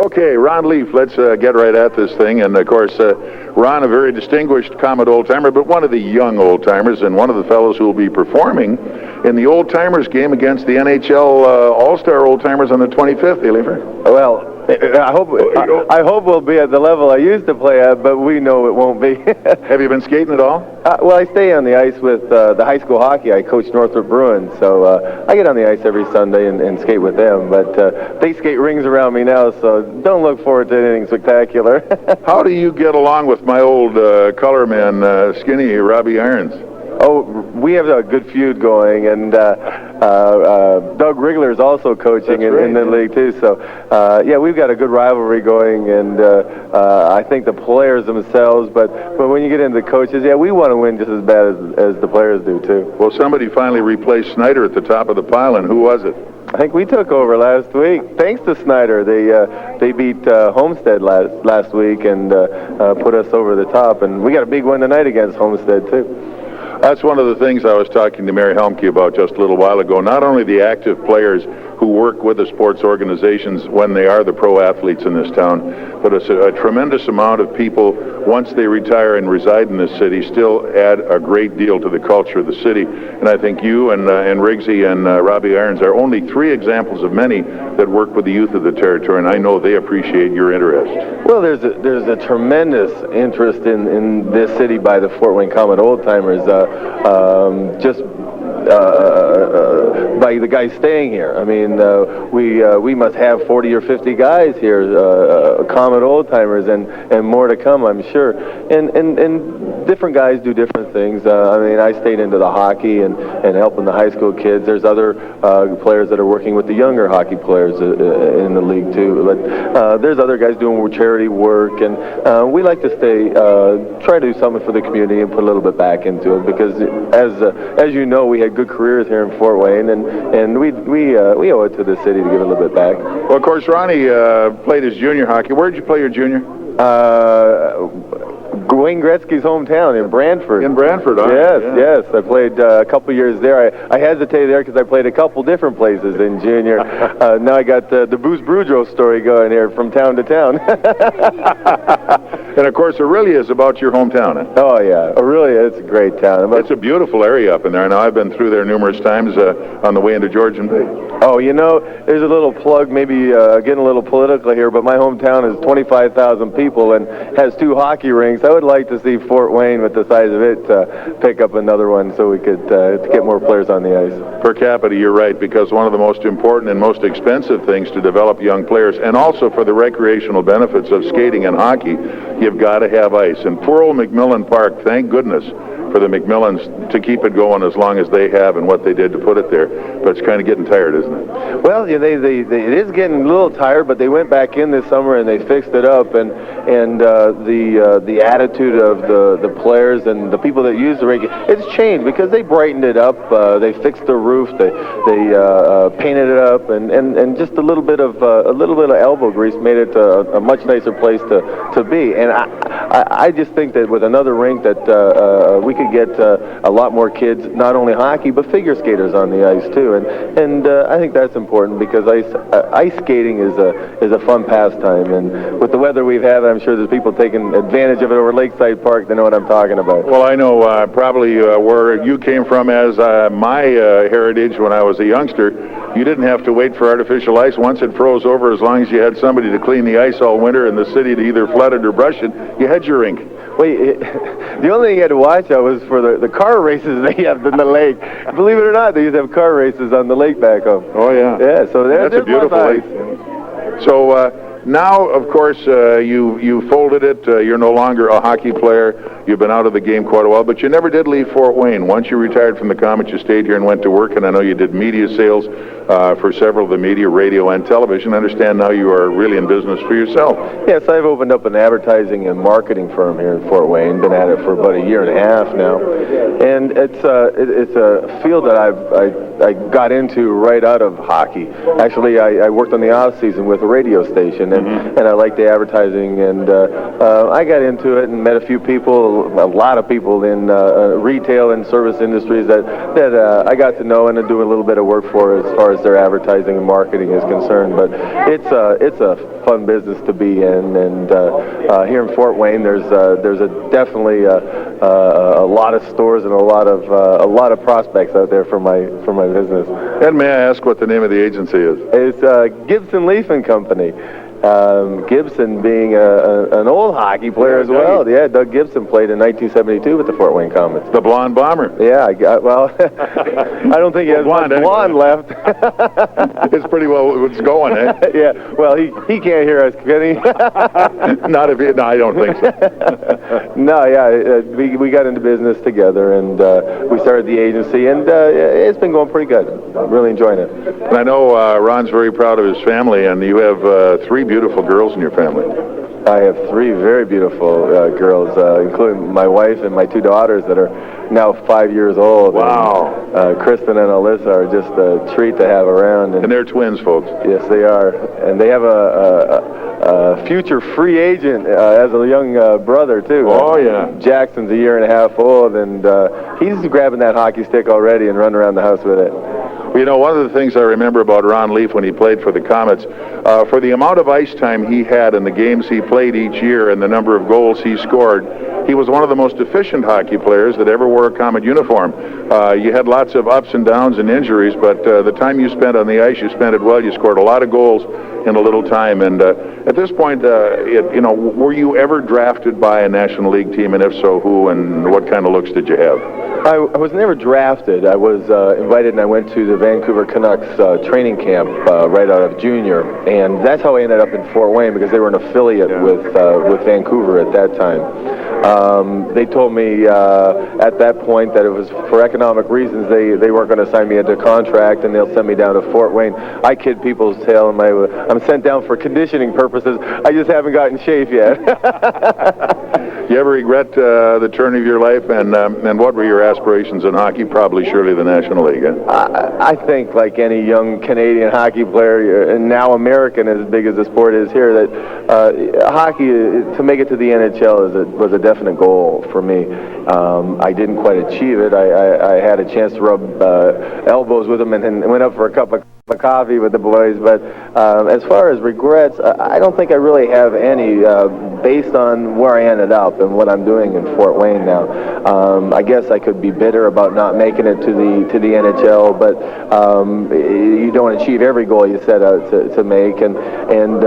Okay, Ron Leef, let's get right at this thing. And, of course, Ron, a very distinguished Comet old-timer, but one of the young old-timers and one of the fellows who will be performing in the old-timers game against the NHL All-Star old-timers on the 25th, Leefer. Well, I hope we'll be at the level I used to play at, but we know it won't be. Have you been skating at all? Well, I stay on the ice with the high school hockey. I coach Northrop Bruins, so I get on the ice every Sunday and skate with them. But they skate rings around me now, so don't look forward to anything spectacular. How do you get along with my old color man, Skinny Robbie Irons? Oh, we have a good feud going, and Doug Rigler is also coaching in the league too. So, yeah, we've got a good rivalry going, and I think the players themselves. But when you get into the coaches, yeah, we want to win just as bad as the players do too. Well, somebody finally replaced Snyder at the top of the pile, and who was it? I think we took over last week. Thanks to Snyder, they beat Homestead last week and put us over the top, and we got a big one tonight against Homestead too. That's one of the things I was talking to Mary Helmke about just a little while ago. Not only the active players who work with the sports organizations when they are the pro athletes in this town, but it's a tremendous amount of people, once they retire and reside in this city, still add a great deal to the culture of the city. And I think you and Riggsy and Robbie Irons are only 3 examples of many that work with the youth of the territory, and I know they appreciate your interest. Well, there's a tremendous interest in this city by the Fort Wayne Komet old-timers, just by the guys staying here. I mean, we must have 40 or 50 guys here, Komet old-timers, and more to come, I'm sure. And different guys do different things. I mean, I stayed into the hockey and helping the high school kids. There's other players that are working with the younger hockey players in the league too. But there's other guys doing charity work, and we like to try to do something for the community and put a little bit back into it, because as you know, we had good careers here in Fort Wayne, and we owe it to the city to give a little bit back. Well, of course, Ronnie played his junior hockey. Where did you play your junior? Wayne Gretzky's hometown in Brantford. In Brantford, yes. I played a couple years there. I hesitate there because I played a couple different places in junior. Now I got the Booze Boudreaux story going here from town to town. And of course, Aurelia is about your hometown. Huh? Oh yeah, Aurelia, it's a great town. It's a beautiful area up in there. Now I've been through there numerous times on the way into Georgian Bay. Oh, you know, there's a little plug, maybe getting a little political here, but my hometown is 25,000 people and has 2 hockey rinks. I would like to see Fort Wayne, with the size of it, pick up another one so we could get more players on the ice. Per capita, you're right, because one of the most important and most expensive things to develop young players, and also for the recreational benefits of skating and hockey, you've got to have ice. And poor old McMillan Park, thank goodness for the McMillans to keep it going as long as they have and what they did to put it there. But it's kind of getting tired, isn't it? Well, yeah, it is getting a little tired, but they went back in this summer and they fixed it up. And the attitude of the players and the people that use the rink, it's changed because they brightened it up. They fixed the roof. They painted it up, and just a little bit of elbow grease made it a much nicer place to be. And I just think that with another rink that we could get a lot more kids, not only hockey but figure skaters on the ice too, and I think that's important because ice skating is a fun pastime, and with the weather we've had, I'm sure there's people taking advantage of it over Lakeside Park. They know what I'm talking about. Well, I know probably where you came from as my heritage when I was a youngster. You didn't have to wait for artificial ice. Once it froze over, as long as you had somebody to clean the ice all winter and the city to either flood it or brush it, you had your rink. Wait, the only thing you had to watch out was for the car races they have in the lake. Believe it or not, they used to have car races on the lake back home. Oh, yeah. Yeah, so that's a beautiful lake. So now, of course, you folded it. You're no longer a hockey player. You've been out of the game quite a while, but you never did leave Fort Wayne. Once you retired from the Komets, you stayed here and went to work, and I know you did media sales for several of the media, radio, and television. I understand now you are really in business for yourself. Yes, I've opened up an advertising and marketing firm here in Fort Wayne. Been at it for about a year and a half now, and it's a field that I got into right out of hockey. Actually, I worked on the off season with a radio station, and I liked the advertising, and I got into it and met a few people. lot of people in retail and service industries that I got to know and do a little bit of work for as far as their advertising and marketing is concerned. But it's a fun business to be in, and here in Fort Wayne, there's definitely a lot of stores and a lot of prospects out there for my business. And may I ask what the name of the agency is? It's Gibson, Leef and Company. Gibson being an old hockey player as well. Yeah, Doug Gibson played in 1972 with the Fort Wayne Komets. The blonde bomber. Yeah, I don't think he has one blonde left. It's pretty well it's going, eh? Yeah, well, he can't hear us, can he? Not if he, no, I don't think so. No, yeah, we got into business together, and we started the agency, and it's been going pretty good. I'm really enjoying it. And I know Ron's very proud of his family, and you have 3 beautiful girls in your family. I have 3 very beautiful girls, including my wife and my 2 daughters that are now 5 years old. Wow. And, Kristen and Alyssa are just a treat to have around. And they're twins, folks. Yes, they are. And they have a future free agent as a young brother, too. Oh, yeah. Jackson's a year and a half old, and he's grabbing that hockey stick already and running around the house with it. Well, you know, one of the things I remember about Ron Leef when he played for the Komets, for the amount of ice time he had in the games he played each year and the number of goals he scored, he was one of the most efficient hockey players that ever wore a Komet uniform. You had lots of ups and downs and injuries, but the time you spent on the ice, you spent it well. You scored a lot of goals in a little time. And at this point, were you ever drafted by a National League team, and if so, who, and what kind of looks did you have? I was never drafted. I was invited, and I went to the Vancouver Canucks training camp right out of junior, and that's how I ended up in Fort Wayne, because they were an affiliate with Vancouver at that time. They told me at that point that it was for economic reasons. They weren't going to sign me into a contract, and they'll send me down to Fort Wayne. I kid people's tale, and I'm sent down for conditioning purposes. I just haven't gotten shape yet. You ever regret the turn of your life, and what were your aspirations in hockey? Probably, surely, the National League. I think, like any young Canadian hockey player, and now American, as big as the sport is here, that hockey, to make it to the NHL was a definite goal for me. I didn't quite achieve it. I had a chance to rub elbows with them and went up for a cup of coffee with the boys, but as far as regrets, I don't think I really have any based on where I ended up and what I'm doing in Fort Wayne now. I guess I could be bitter about not making it to the NHL, but you don't achieve every goal you set out to make, and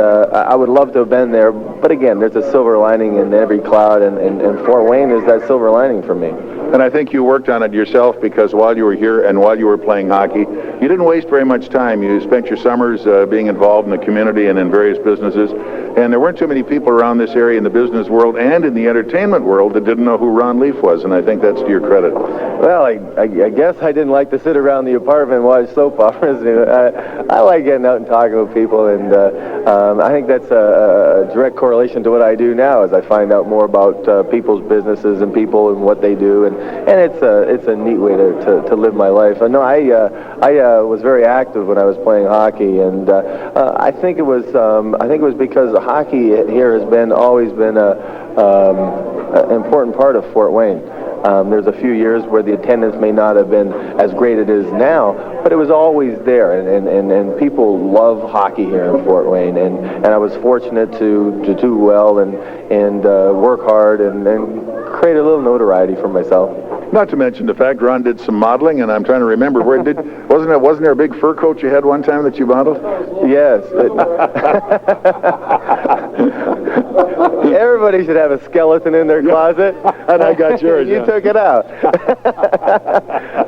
I would love to have been there, but again, there's a silver lining in every cloud, and Fort Wayne is that silver lining for me. And I think you worked on it yourself, because while you were here and while you were playing hockey, you didn't waste very much time. You spent your summers being involved in the community and in various businesses, and there weren't too many people around this area in the business world and in the entertainment world that didn't know who Ron Leef was, and I think that's to your credit. Well, I guess I didn't like to sit around the apartment and watch soap operas. I like getting out and talking with people, and I think that's a direct correlation to what I do now, as I find out more about people's businesses and people and what they do, and it's a neat way to live my life. No, I was very active when I was playing hockey, and I think it was because hockey here has always been an important part of Fort Wayne. There's a few years where the attendance may not have been as great as it is now, but it was always there, and people love hockey here in Fort Wayne, and I was fortunate to do well and work hard and create a little notoriety for myself. Not to mention the fact Ron did some modeling, and I'm trying to remember wasn't there a big fur coat you had one time that you modeled? Yes. Everybody should have a skeleton in their closet, and I got yours. You took it out.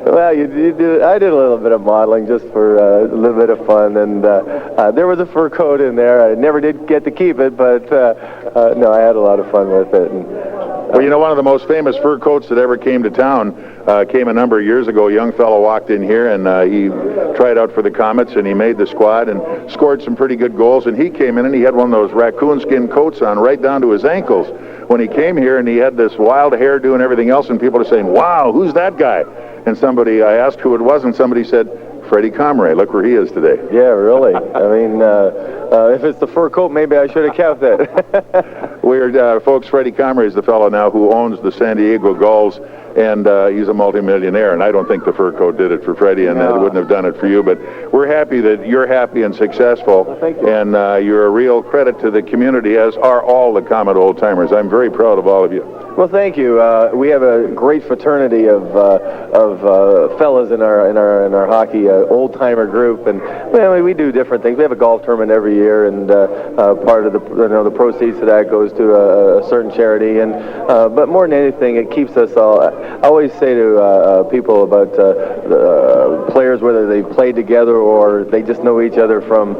Well, I did a little bit of modeling just for a little bit of fun, and there was a fur coat in there. I never did get to keep it, but no, I had a lot of fun with it. Well, you know, one of the most famous fur coats that ever came to town came a number of years ago. A young fellow walked in here, and he tried out for the Komets, and he made the squad and scored some pretty good goals. And he came in, and he had one of those raccoon skin coats on right down to his ankles when he came here, and he had this wild hairdo and everything else, and people are saying, "Wow, who's that guy?" And I asked who it was, and somebody said, Freddie Comrie. Look where he is today. Yeah, really. I mean, If it's the fur coat, maybe I should have kept it. We're, folks, Freddie Comrie is the fellow now who owns the San Diego Gulls, and he's a multimillionaire, and I don't think the fur coat did it for Freddie, and it wouldn't have done it for you, but we're happy that you're happy and successful. Well, thank you. And you're a real credit to the community, as are all the Comet old-timers. I'm very proud of all of you. Well, thank you. We have a great fraternity of fellas in our hockey old-timer group, and we do different things. We have a golf tournament every year, and part of the proceeds of that goes to a certain charity. And but more than anything, it keeps us all. I always say to people about players, whether they played together or they just know each other from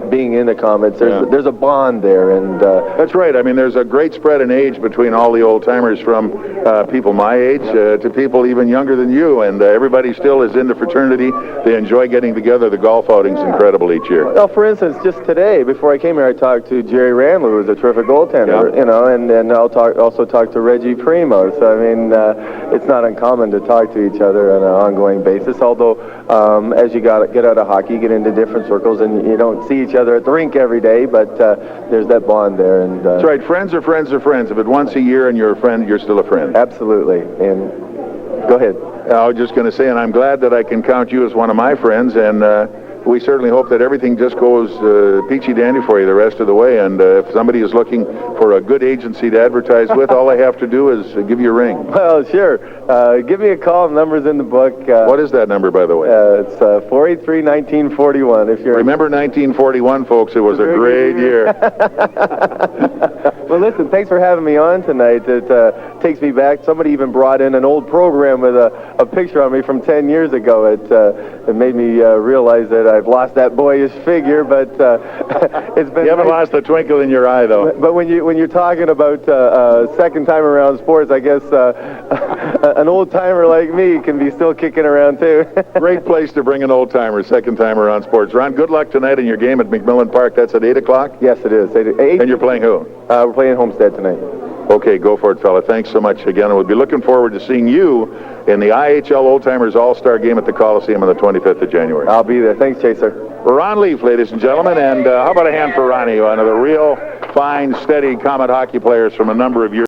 being in the Komets. There's a bond there, and that's right. I mean, there's a great spread in age between all the old-timers, from people my age to people even younger than you, and everybody still is in the fraternity. They enjoy getting together. The golf outing's incredible each year. Well, for instance, just today, before I came here, I talked to Jerry Randall, who's a terrific goaltender, and I'll also talk to Reggie Primo. So, I mean, it's not uncommon to talk to each other on an ongoing basis, although as you get out of hockey, you get into different circles, and you don't see each other at the rink every day, but there's that bond there. And that's right. Friends are friends are friends. If it's once a year and you're a friend, you're still a friend. Absolutely. And go ahead. I was just going to say, and I'm glad that I can count you as one of my friends, and we certainly hope that everything just goes peachy dandy for you the rest of the way. And if somebody is looking for a good agency to advertise with, all they have to do is give you a ring. Well, sure. Give me a call. Number's in the book. What is that number, by the way? It's 483-1941. If you remember 1941, folks, it was a great year. Well, listen, thanks for having me on tonight. It takes me back. Somebody even brought in an old program with a picture of me from 10 years ago. It made me realize that I've lost that boyish figure, but it's been. You haven't lost the twinkle in your eye, though. But when you're talking about second time around sports, I guess an old timer like me can be still kicking around too. Great place to bring an old timer, second time around sports. Ron, good luck tonight in your game at McMillan Park. That's at 8 o'clock. Yes, it is. 8. And you're playing who? We're playing Homestead tonight. Okay, go for it, fella. Thanks so much again. We'll be looking forward to seeing you in the I.H.L. Old Timers All-Star Game at the Coliseum on the 25th of January. I'll be there. Thanks, Chaser. Ron Leef, ladies and gentlemen, and how about a hand for Ronnie, one of the real fine, steady Comet hockey players from a number of years.